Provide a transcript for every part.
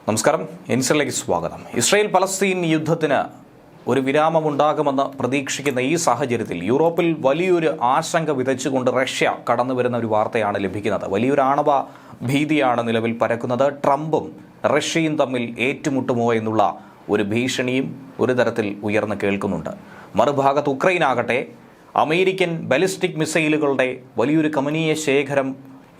നമസ്കാരം, ഇൻസൈഡിലേക്ക് സ്വാഗതം. Israel Palestine യുദ്ധത്തിന് ഒരു വിരാമമുണ്ടാകുമെന്ന് പ്രതീക്ഷിക്കുന്ന ഈ സാഹചര്യത്തിൽ യൂറോപ്പിൽ വലിയൊരു ആശങ്ക വിതച്ചുകൊണ്ട് റഷ്യ കടന്നു വരുന്ന ഒരു വാർത്തയാണ് ലഭിക്കുന്നത്. വലിയൊരു ആണവ ഭീതിയാണ് നിലവിൽ പരക്കുന്നത്. ട്രംപും റഷ്യയും തമ്മിൽ ഏറ്റുമുട്ടുമോ എന്നുള്ള ഒരു ഭീഷണിയും ഒരു തരത്തിൽ ഉയർന്നു കേൾക്കുന്നുണ്ട്. മറുഭാഗത്ത് ഉക്രൈനാകട്ടെ അമേരിക്കൻ ബാലിസ്റ്റിക് മിസൈലുകളുടെ വലിയൊരു കമനീയ ശേഖരം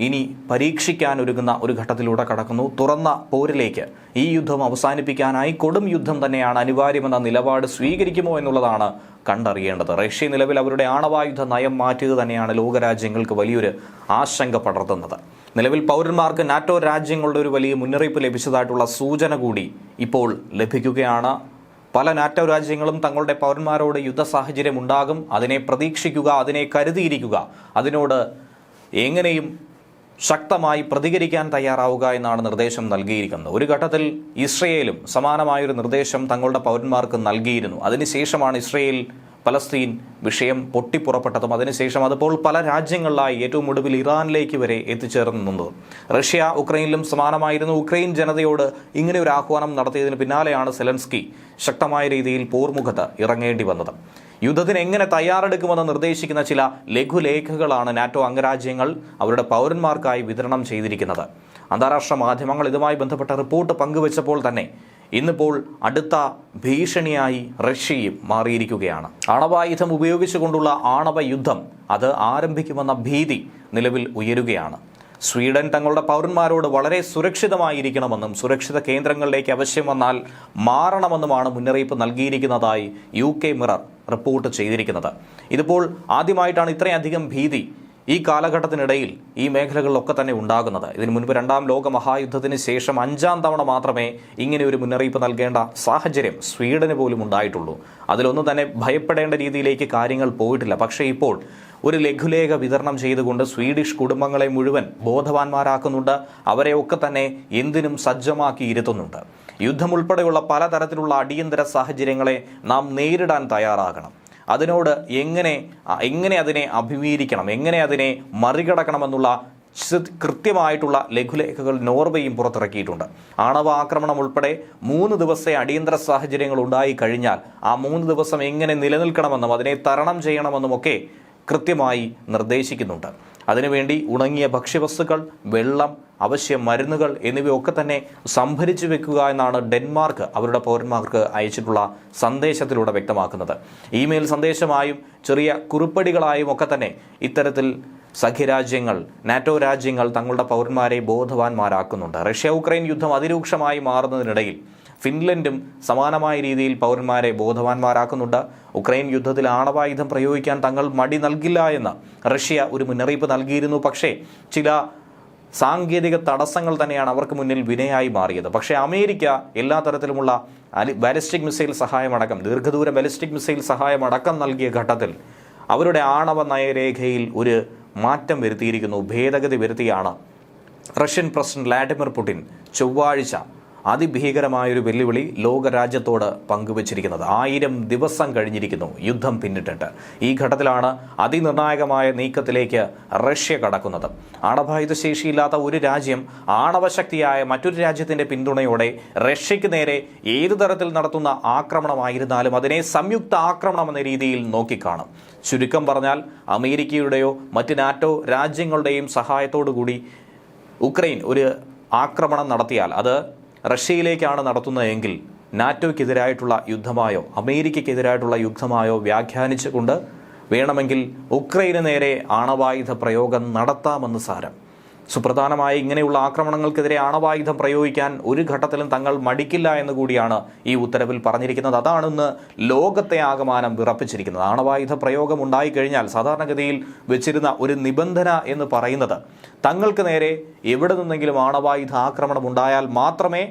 ഇനി പരീക്ഷിക്കാനൊരുങ്ങുന്ന ഒരു ഘട്ടത്തിലൂടെ കടക്കുന്നു. തുറന്ന പോരിലേക്ക് ഈ യുദ്ധം അവസാനിപ്പിക്കാനായി കൊടും യുദ്ധം തന്നെയാണ് അനിവാര്യമെന്ന നിലപാട് സ്വീകരിക്കുമോ എന്നുള്ളതാണ് കണ്ടറിയേണ്ടത്. റഷ്യ നിലവിൽ അവരുടെ ആണവായുധ നയം മാറ്റിയത് തന്നെയാണ് ലോകരാജ്യങ്ങൾക്ക് വലിയൊരു ആശങ്ക പടർത്തുന്നത്. നിലവിൽ പൗരന്മാർക്ക് നാറ്റോ രാജ്യങ്ങളുടെ ഒരു വലിയ മുന്നറിയിപ്പ് ലഭിച്ചതായിട്ടുള്ള സൂചന കൂടി ഇപ്പോൾ ലഭിക്കുകയാണ്. പല നാറ്റോ രാജ്യങ്ങളും തങ്ങളുടെ പൗരന്മാരോട് യുദ്ധ സാഹചര്യം ഉണ്ടാകും, അതിനെ പ്രതീക്ഷിക്കുക, അതിനെ കരുതിയിരിക്കുക, അതിനോട് എങ്ങനെയും ശക്തമായി പ്രതികരിക്കാൻ തയ്യാറാവുക എന്നാണ് നിർദ്ദേശം നൽകിയിരിക്കുന്നത്. ഒരു ഘട്ടത്തിൽ ഇസ്രയേലും സമാനമായൊരു നിർദ്ദേശം തങ്ങളുടെ പൗരന്മാർക്ക് നൽകിയിരുന്നു. അതിനുശേഷമാണ് ഇസ്രയേൽ പലസ്തീൻ വിഷയം പൊട്ടിപ്പുറപ്പെട്ടതും അതിനുശേഷം അതിപ്പോൾ പല രാജ്യങ്ങളിലായി ഏറ്റവും ഒടുവിൽ ഇറാനിലേക്ക് വരെ എത്തിച്ചേർന്നത്. റഷ്യ ഉക്രൈനിലും സമാനമായിരുന്നു. ഉക്രൈൻ ജനതയോട് ഇങ്ങനെ ഒരു ആഹ്വാനം നടത്തിയതിന് പിന്നാലെയാണ് സെലൻസ്കി ശക്തമായ രീതിയിൽ പോർമുഖത്ത് ഇറങ്ങേണ്ടി വന്നത്. യുദ്ധത്തിന് എങ്ങനെ തയ്യാറെടുക്കുമെന്ന് നിർദ്ദേശിക്കുന്ന ചില ലഘുലേഖകളാണ് നാറ്റോ അംഗരാജ്യങ്ങൾ അവരുടെ പൗരന്മാർക്കായി വിതരണം ചെയ്തിരിക്കുന്നത്. അന്താരാഷ്ട്ര മാധ്യമങ്ങൾ ഇതുമായി ബന്ധപ്പെട്ട റിപ്പോർട്ട് പങ്കുവച്ചപ്പോൾ തന്നെ ഇന്നിപ്പോൾ അടുത്ത ഭീഷണിയായി റഷ്യയും മാറിയിരിക്കുകയാണ്. ആണവായുധം ഉപയോഗിച്ചുകൊണ്ടുള്ള ആണവ യുദ്ധം അത് ആരംഭിക്കുമെന്ന ഭീതി നിലവിൽ ഉയരുകയാണ്. സ്വീഡൻ തങ്ങളുടെ പൗരന്മാരോട് വളരെ സുരക്ഷിതമായിരിക്കണമെന്നും സുരക്ഷിത കേന്ദ്രങ്ങളിലേക്ക് ആവശ്യം വന്നാൽ മാറണമെന്നുമാണ് മുന്നറിയിപ്പ് നൽകിയിരിക്കുന്നതായി UK മിറർ റിപ്പോർട്ട് ചെയ്തിരിക്കുന്നത്. ഇതിപ്പോൾ ആദ്യമായിട്ടാണ് ഇത്രയധികം ഭീതി ഈ കാലഘട്ടത്തിനിടയിൽ ഈ മേഖലകളിലൊക്കെ തന്നെ ഉണ്ടാകുന്നത്. ഇതിനു മുൻപ് രണ്ടാം ലോക മഹായുദ്ധത്തിന് ശേഷം 5ാം തവണ മാത്രമേ ഇങ്ങനെ ഒരു മുന്നറിയിപ്പ് നൽകേണ്ട സാഹചര്യം സ്വീഡന് പോലും ഉണ്ടായിട്ടുള്ളൂ. അതിലൊന്നും തന്നെ ഭയപ്പെടേണ്ട രീതിയിലേക്ക് കാര്യങ്ങൾ പോയിട്ടില്ല. പക്ഷേ ഇപ്പോൾ ഒരു ലഘുലേഖ വിതരണം ചെയ്തുകൊണ്ട് സ്വീഡിഷ് കുടുംബങ്ങളെ മുഴുവൻ ബോധവാന്മാരാക്കുന്നുണ്ട്. അവരെയൊക്കെ തന്നെ എന്തിനും സജ്ജമാക്കി ഇരുത്തുന്നുണ്ട്. യുദ്ധം ഉൾപ്പെടെയുള്ള പലതരത്തിലുള്ള അടിയന്തര സാഹചര്യങ്ങളെ നാം നേരിടാൻ തയ്യാറാകണം. അതിനോട് എങ്ങനെ അതിനെ അഭിമുഖീകരിക്കണം, എങ്ങനെ അതിനെ മറികടക്കണമെന്നുള്ള കൃത്യമായിട്ടുള്ള ലഘുലേഖകൾ നോർവേയും പുറത്തിറക്കിയിട്ടുണ്ട്. ആണവ ആക്രമണം ഉൾപ്പെടെ 3 ദിവസത്തെ അടിയന്തര സാഹചര്യങ്ങൾ ഉണ്ടായി കഴിഞ്ഞാൽ ആ 3 ദിവസം എങ്ങനെ നിലനിൽക്കണമെന്നും അതിനെ തരണം ചെയ്യണമെന്നുമൊക്കെ കൃത്യമായി നിർദ്ദേശിക്കുന്നുണ്ട്. അതിനുവേണ്ടി ഉണങ്ങിയ ഭക്ഷ്യവസ്തുക്കൾ, വെള്ളം, അവശ്യ മരുന്നുകൾ എന്നിവയൊക്കെ തന്നെ സംഭരിച്ചു വെക്കുക എന്നാണ് ഡെൻമാർക്ക് അവരുടെ പൗരന്മാർക്ക് അയച്ചിട്ടുള്ള സന്ദേശത്തിലൂടെ വ്യക്തമാക്കുന്നത്. ഇമെയിൽ സന്ദേശമായും ചെറിയ കുറിപ്പടികളായും ഒക്കെ തന്നെ ഇത്തരത്തിൽ സഖ്യരാജ്യങ്ങൾ, നാറ്റോ രാജ്യങ്ങൾ തങ്ങളുടെ പൗരന്മാരെ ബോധവാന്മാരാക്കുന്നുണ്ട്. റഷ്യ ഉക്രൈൻ യുദ്ധം അതിരൂക്ഷമായി മാറുന്നതിനിടയിൽ ഫിൻലൻഡും സമാനമായ രീതിയിൽ പൗരന്മാരെ ബോധവാന്മാരാക്കുന്നുണ്ട്. ഉക്രൈൻ യുദ്ധത്തിൽ ആണവായുധം പ്രയോഗിക്കാൻ തങ്ങൾ മടി നൽകില്ല എന്ന് റഷ്യ ഒരു മുന്നറിയിപ്പ് നൽകിയിരുന്നു. പക്ഷേ ചില സാങ്കേതിക തടസ്സങ്ങൾ തന്നെയാണ് അവർക്ക് മുന്നിൽ വിനയായി മാറിയത്. പക്ഷേ അമേരിക്ക എല്ലാ തരത്തിലുമുള്ള ബാലിസ്റ്റിക് മിസൈൽ സഹായമടക്കം, ദീർഘദൂര ബാലിസ്റ്റിക് മിസൈൽ സഹായമടക്കം നൽകിയ ഘട്ടത്തിൽ അവരുടെ ആണവ നയരേഖയിൽ ഒരു മാറ്റം വരുത്തിയിരിക്കുന്നു. ഭേദഗതി വരുത്തിയാണ് റഷ്യൻ പ്രസിഡന്റ് വ്ളാഡിമിർ പുടിൻ ചൊവ്വാഴ്ച അതിഭീകരമായൊരു വെല്ലുവിളി ലോകരാജ്യത്തോട് പങ്കുവച്ചിരിക്കുന്നത്. 1000 ദിവസം കഴിഞ്ഞിരിക്കുന്നു യുദ്ധം പിന്നിട്ടിട്ട്. ഈ ഘട്ടത്തിലാണ് അതിനിർണായകമായ നീക്കത്തിലേക്ക് റഷ്യ കടക്കുന്നത്. ആണവായുധ ശേഷിയില്ലാത്ത ഒരു രാജ്യം ആണവശക്തിയായ മറ്റൊരു രാജ്യത്തിന്റെ പിന്തുണയോടെ റഷ്യയ്ക്ക് നേരെ ഏതു തരത്തിൽ നടത്തുന്ന ആക്രമണമായിരുന്നാലും അതിനെ സംയുക്ത ആക്രമണം എന്ന രീതിയിൽ നോക്കിക്കാണും. ചുരുക്കം പറഞ്ഞാൽ അമേരിക്കയുടെയോ മറ്റ് നാറ്റോ രാജ്യങ്ങളുടെയും സഹായത്തോടുകൂടി ഉക്രൈൻ ഒരു ആക്രമണം നടത്തിയാൽ അത് റഷ്യയിലേക്കാണ് നടത്തുന്നതെങ്കിൽ നാറ്റോയ്ക്കെതിരായിട്ടുള്ള യുദ്ധമായോ അമേരിക്കയ്ക്കെതിരായിട്ടുള്ള യുദ്ധമായോ വ്യാഖ്യാനിച്ചുകൊണ്ട് വേണമെങ്കിൽ ഉക്രൈന് നേരെ ആണവായുധ പ്രയോഗം നടത്താമെന്ന് സാരം. സുപ്രധാനമായ ഇങ്ങനെയുള്ള ആക്രമണങ്ങൾക്കെതിരെ ആണവായുധം പ്രയോഗിക്കാൻ ഒരു ഘട്ടത്തിലും തങ്ങൾ മടിക്കില്ല എന്ന് കൂടിയാണ് ഈ ഉത്തരവിൽ പറഞ്ഞിരിക്കുന്നത്. അതാണ് ഇന്ന് ലോകത്തെ ആകമാനം വിറപ്പിച്ചിരിക്കുന്നത്. ആണവായുധ പ്രയോഗം ഉണ്ടായിക്കഴിഞ്ഞാൽ സാധാരണഗതിയിൽ വെച്ചിരുന്ന ഒരു നിബന്ധന എന്ന് പറയുന്നത് തങ്ങൾക്ക് നേരെ എവിടെ നിന്നെങ്കിലും ആണവായുധ ആക്രമണം ഉണ്ടായാൽ മാത്രമേ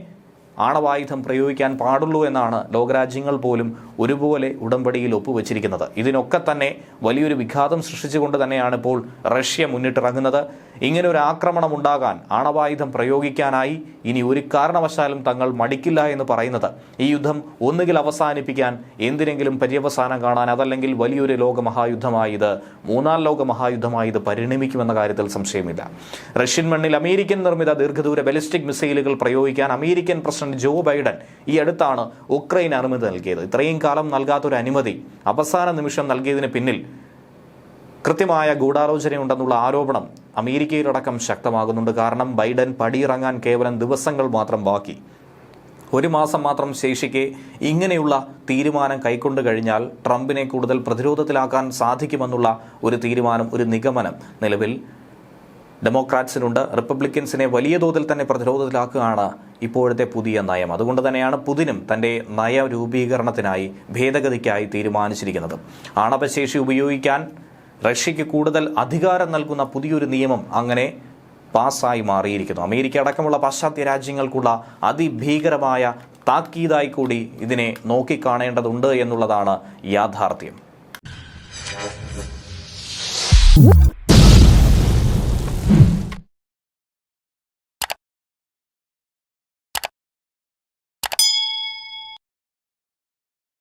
ആണവായുധം പ്രയോഗിക്കാൻ പാടുള്ളൂ എന്നാണ് ലോകരാജ്യങ്ങൾ പോലും ഒരുപോലെ ഉടമ്പടിയിൽ ഒപ്പുവെച്ചിരിക്കുന്നത്. ഇതിനൊക്കെ തന്നെ വലിയൊരു വിഘാതം സൃഷ്ടിച്ചുകൊണ്ട് തന്നെയാണ് ഇപ്പോൾ റഷ്യ മുന്നിട്ടിറങ്ങുന്നത്. ഇങ്ങനെ ഒരു ആക്രമണം ഉണ്ടാകാൻ, ആണവായുധം പ്രയോഗിക്കാനായി ഇനി ഒരു കാരണവശാലും തങ്ങൾ മടിക്കില്ല എന്ന് പറയുന്നത് ഈ യുദ്ധം ഒന്നുകിൽ അവസാനിപ്പിക്കാൻ, എന്തിനെങ്കിലും പര്യവസാനം കാണാൻ, അതല്ലെങ്കിൽ വലിയൊരു ലോകമഹായുദ്ധമായി ഇത് 3ാം ലോക മഹായുദ്ധമായി ഇത് പരിണമിക്കുമെന്ന കാര്യത്തിൽ സംശയമില്ല. റഷ്യൻ മണ്ണിൽ അമേരിക്കൻ നിർമ്മിത ദീർഘദൂര ബാലിസ്റ്റിക് മിസൈലുകൾ പ്രയോഗിക്കാൻ American president president Joe Biden ഈ അടുത്താണ് ഉക്രൈൻ അനുമതി നൽകിയത്. ഇത്രയും കാലം നൽകാത്തൊരു അനുമതി അവസാന നിമിഷം നൽകിയതിന് പിന്നിൽ കൃത്യമായ ഗൂഢാലോചനയുണ്ടെന്നുള്ള ആരോപണം അമേരിക്കയിലടക്കം ശക്തമാകുന്നുണ്ട്. കാരണം ബൈഡൻ പടിയിറങ്ങാൻ കേവലം ദിവസങ്ങൾ മാത്രം ബാക്കി, 1 മാസം മാത്രം ശേഷിക്കെ ഇങ്ങനെയുള്ള തീരുമാനം കൈക്കൊണ്ടു കഴിഞ്ഞാൽ ട്രംപിനെ കൂടുതൽ പ്രതിരോധത്തിലാക്കാൻ സാധിക്കുമെന്നുള്ള ഒരു തീരുമാനം, ഒരു നിഗമനം നിലവിൽ ഡെമോക്രാറ്റ്സിനുണ്ട്. റിപ്പബ്ലിക്കൻസിനെ വലിയ തോതിൽ തന്നെ പ്രതിരോധത്തിലാക്കുകയാണ് ഇപ്പോഴത്തെ പുതിയ നയം. അതുകൊണ്ട് തന്നെയാണ് പുതിനും തൻ്റെ നയരൂപീകരണത്തിനായി ഭേദഗതിക്കായി തീരുമാനിച്ചിരിക്കുന്നത്. ആണവശേഷി ഉപയോഗിക്കാൻ റഷ്യയ്ക്ക് കൂടുതൽ അധികാരം നൽകുന്ന പുതിയൊരു നിയമം അങ്ങനെ പാസ്സായി മാറിയിരിക്കുന്നു. അമേരിക്ക അടക്കമുള്ള പാശ്ചാത്യ രാജ്യങ്ങൾക്കുള്ള അതിഭീകരമായ താക്കീതായി കൂടി ഇതിനെ നോക്കിക്കാണേണ്ടതുണ്ട് എന്നുള്ളതാണ് യാഥാർത്ഥ്യം.